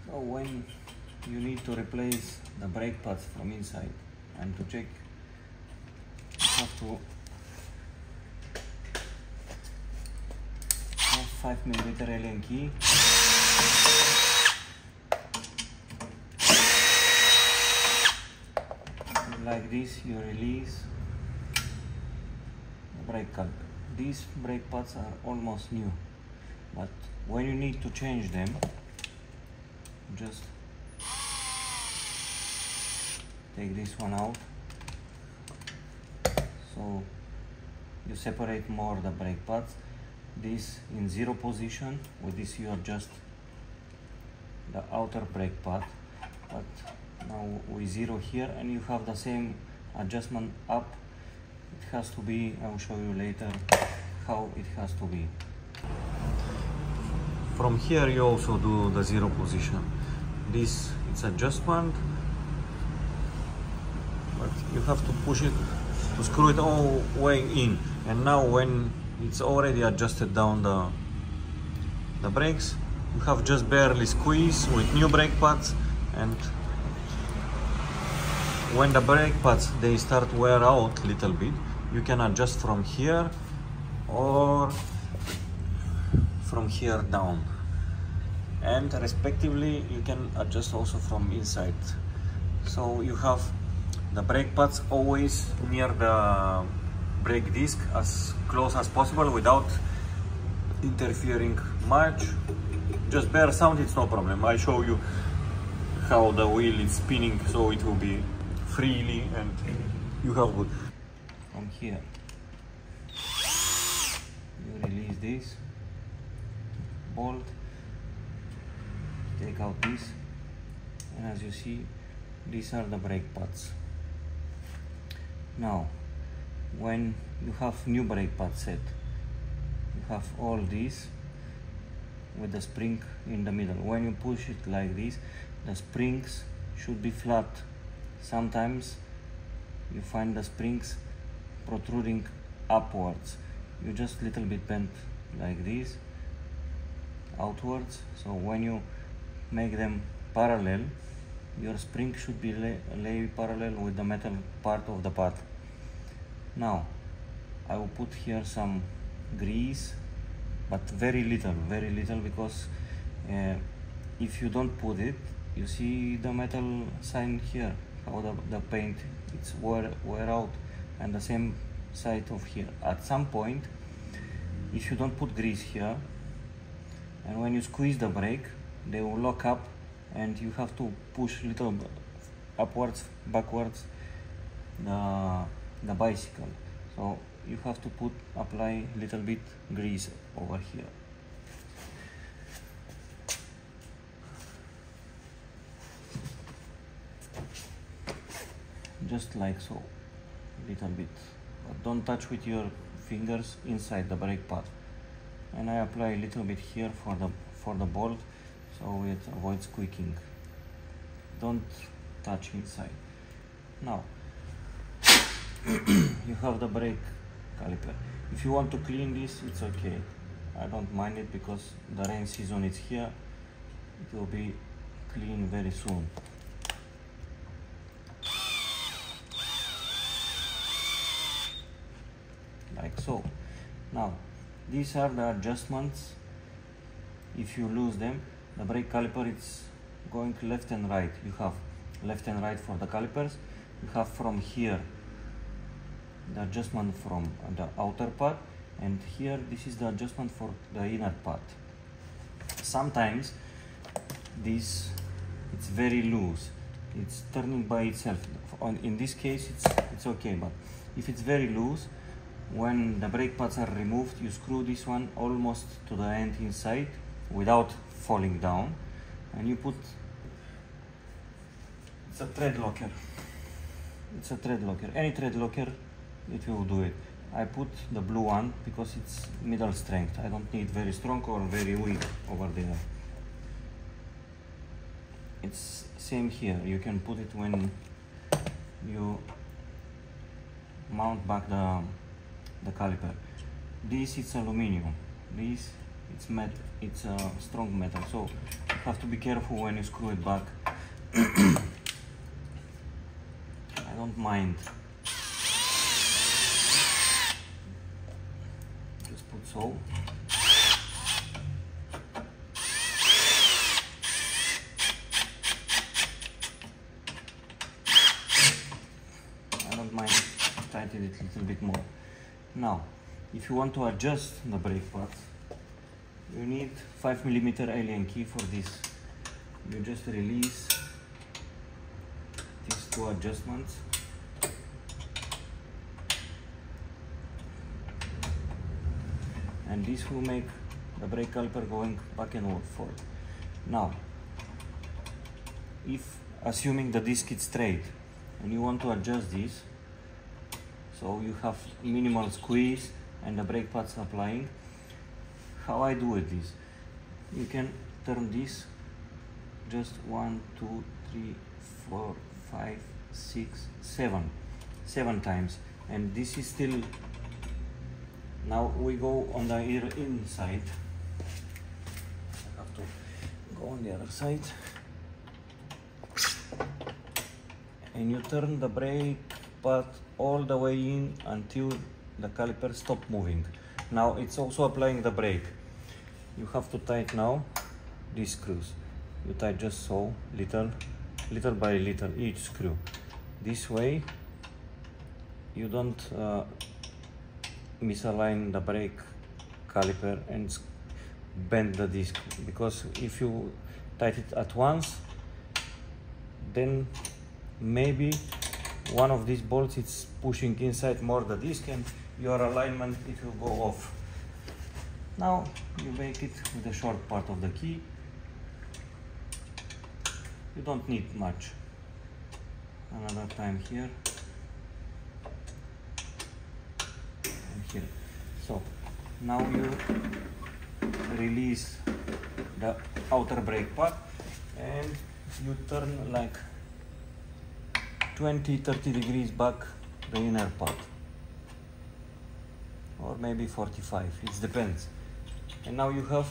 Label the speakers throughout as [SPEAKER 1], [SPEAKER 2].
[SPEAKER 1] So when you need to replace the brake pads from inside and to check, you have to have 5mm Allen key. Like this, you release the brake caliper. These brake pads are almost new, but when you need to change them, just take this one out, so you separate more the brake pads. This in 0 position. With this you adjust the outer brake pad, but now we 0 here, and you have the same adjustment up. It has to be, I will show you later how it has to be. From here you also do the 0 position. This it's adjustment, but you have to push it to screw it all way in. And now when it's already adjusted down the brakes, you have just barely squeeze with new brake pads, and when the brake pads they start wear out a little bit, you can adjust from here or from here down, and respectively you can adjust also from inside. So you have the brake pads always near the brake disc as close as possible without interfering much. Just bare sound, it's no problem. I show you how the wheel is spinning, so it will be freely and you have good. From here you release this bolt, take out this, and as you see, these are the brake pads. Now when you have new brake pad set, you have all these with the spring in the middle. When you push it like this, the springs should be flat. Sometimes you find the springs protruding upwards. You just little bit bend like this outwards, so when you make them parallel, your spring should be lay parallel with the metal part of the pad. Now I will put here some grease, but very little, because if you don't put it, you see the metal sign here, how the paint it's wear out, and the same side of here. At some point, if you don't put grease here, and when you squeeze the brake, they will lock up, and you have to push little upwards, backwards the bicycle. So you have to apply little bit grease over here. Just like so, little bit, but don't touch with your fingers inside the brake pad. And I apply a little bit here for the bolt, so it avoids squeaking. Don't touch inside. Now you have the brake caliper. If you want to clean this, it's okay. I don't mind it because the rain season is here. It will be clean very soon. Like so. Now these are the adjustments. If you lose them, the brake caliper is going left and right. You have left and right for the calipers. You have from here the adjustment from the outer part, and here this is the adjustment for the inner part. Sometimes this it's very loose, it's turning by itself. In this case it's okay, but if it's very loose, when the brake pads are removed, you screw this one almost to the end inside without falling down, and you put, it's a thread locker. It's a thread locker. Any thread locker, it will do it. I put the blue one because it's middle strength. I don't need very strong or very weak over there. It's same here. You can put it when you mount back the caliper. This it's aluminium. This it's metal. It's a strong metal. So have to be careful when you screw it back. I don't mind. Just put so. I don't mind tighten it a little bit more. Now, if you want to adjust the brake pads, you need 5mm alien key for this. You just release these two adjustments. And this will make the brake caliper going back and forth. Now, if assuming the disc is straight and you want to adjust this, so you have minimal squeeze and the brake pads applying, how I do it is, you can turn this just 1, 2, 3, 4, 5, 6, 7 times, and this is still. Now we go on the ear inside. I have to go on the other side, and you turn the brake pad all the way in until the caliper stop moving. Now it's also applying the brake. You have to tighten now these screws. You tighten just so, little by little, each screw. This way you don't misalign the brake caliper and bend the disc, because if you tighten it at once, then maybe one of these bolts is pushing inside more the disc and your alignment, it will go off. Now you make it with the short part of the key. You don't need much. Another time here and here. So now you release the outer brake pad and you turn like 20-30 degrees back the inner pad, or maybe 45, it depends. And now you have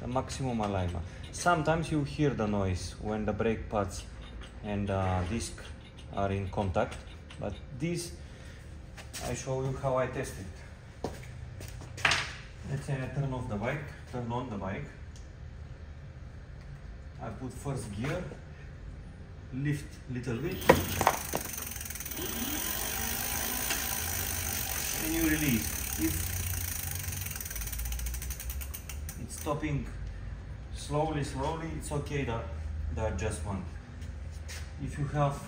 [SPEAKER 1] the maximum alignment. Sometimes you hear the noise when the brake pads and disc are in contact, but this I show you how I test it. Let's say I turn on the bike, I put first gear, lift little bit, and you release. If it's stopping slowly, it's okay, the adjustment. If you have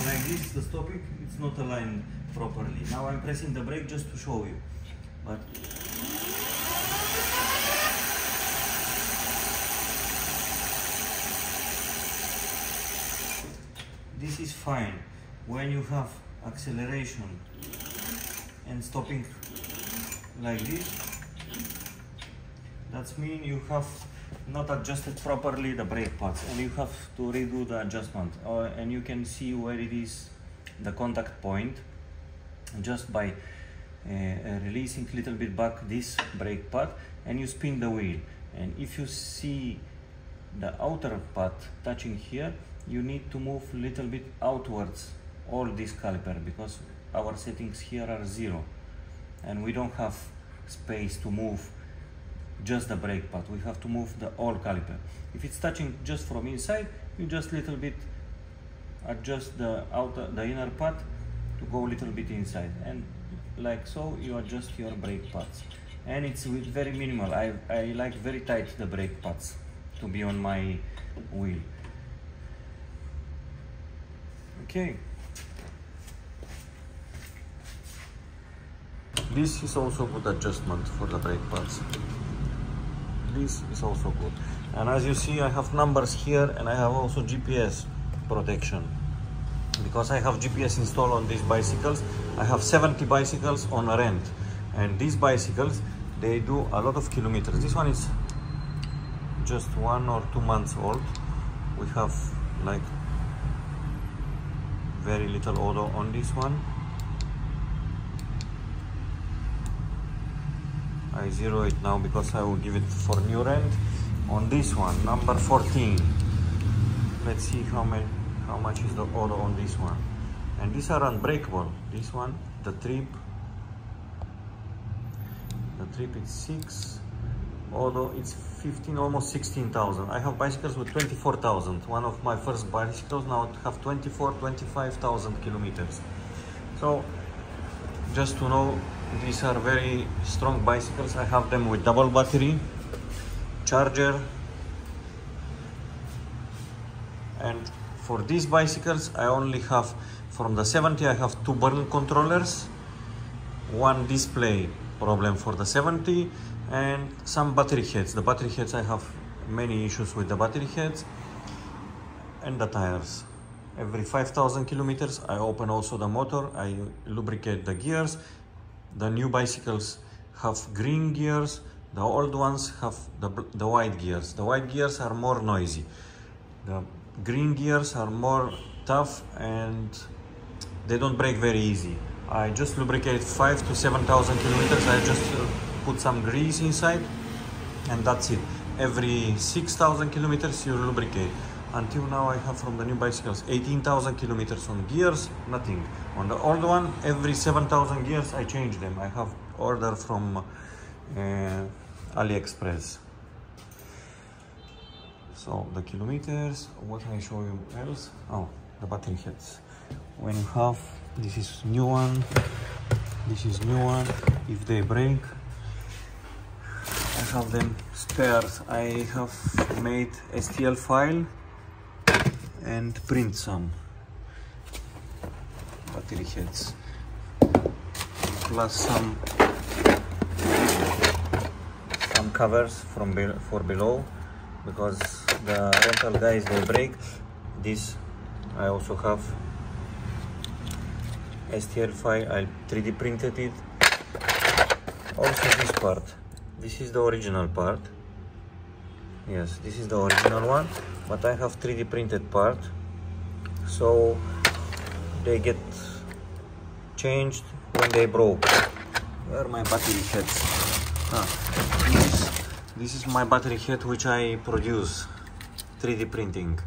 [SPEAKER 1] like this, the stopping, it's not aligned properly. Now I'm pressing the brake just to show you, but this is fine. When you have acceleration and stopping like this, that means you have not adjusted properly the brake pads and you have to redo the adjustment. And you can see where it is the contact point just by releasing a little bit back this brake pad, and you spin the wheel. And if you see the outer pad touching here, you need to move a little bit outwards all this caliper, because our settings here are 0 and we don't have space to move just the brake pad. We have to move the whole caliper. If it's touching just from inside, you just little bit adjust the inner pad to go a little bit inside, and like so you adjust your brake pads. And it's with very minimal. I like very tight the brake pads to be on my wheel. Okay. This is also good adjustment for the brake pads. This is also good. And as you see, I have numbers here, and I have also GPS protection, because I have GPS installed on these bicycles. I have 70 bicycles on rent, and these bicycles, they do a lot of kilometers. This one is just 1 or 2 months old. We have like very little odo on this one. I zero it now because I will give it for new rent. On this one, number 14. Let's see how much is the odo on this one. And these are unbreakable. This one, the trip is 6. Although it's 15, almost 16,000. I have bicycles with 24,000. One of my first bicycles now have 25,000 kilometers. So just to know, these are very strong bicycles. I have them with double battery, charger, and for these bicycles I only have, from the 70 I have 2 burn controllers, 1 display problem for the 70, and some battery heads. The battery heads, I have many issues with the battery heads, and the tires. Every 5,000 kilometers I open also the motor, I lubricate the gears. The new bicycles have green gears, the old ones have the white gears. The white gears are more noisy. The green gears are more tough and they don't break very easy. I just lubricate 5 to 7,000 kilometers. I just put some grease inside and that's it. Every 6,000 kilometers you lubricate. Until now I have from the new bicycles 18,000 kilometers on gears, nothing. On the old one, every 7,000 gears I change them. I have order from AliExpress. So the kilometers, what I show you else? Oh, the battery heads. When you have, this is new one, this is new one. If they break, I have them spares. I have made STL file and print some battery heads, plus some covers for below, because the rental guys, they break. This I also have STL file, I 3D printed it. Also this part, this is the original part. Yes, this is the original one, but I have 3D printed part, so they get changed when they broke. Where are my battery heads? This is my battery head which I produce, 3D printing.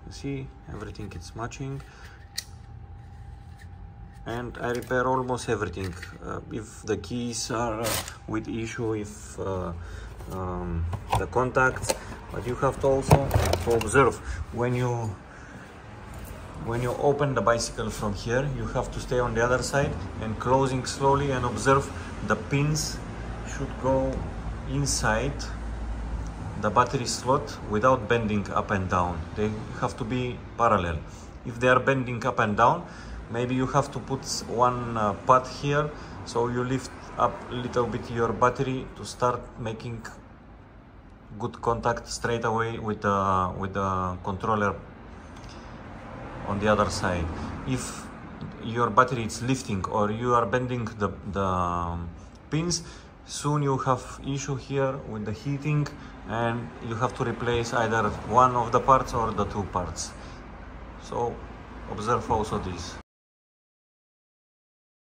[SPEAKER 1] You see, everything is matching. And I repair almost everything. If the keys are with issue, if the contacts, but you have to also observe when you open the bicycle from here, you have to stay on the other side and closing slowly and observe the pins should go inside the battery slot without bending up and down. They have to be parallel. If they are bending up and down, maybe you have to put one pad here, so you lift up a little bit your battery to start making good contact straight away with the controller on the other side. If your battery is lifting or you are bending the pins, soon you have issue here with the heating and you have to replace either one of the parts or the 2 parts. So observe also this.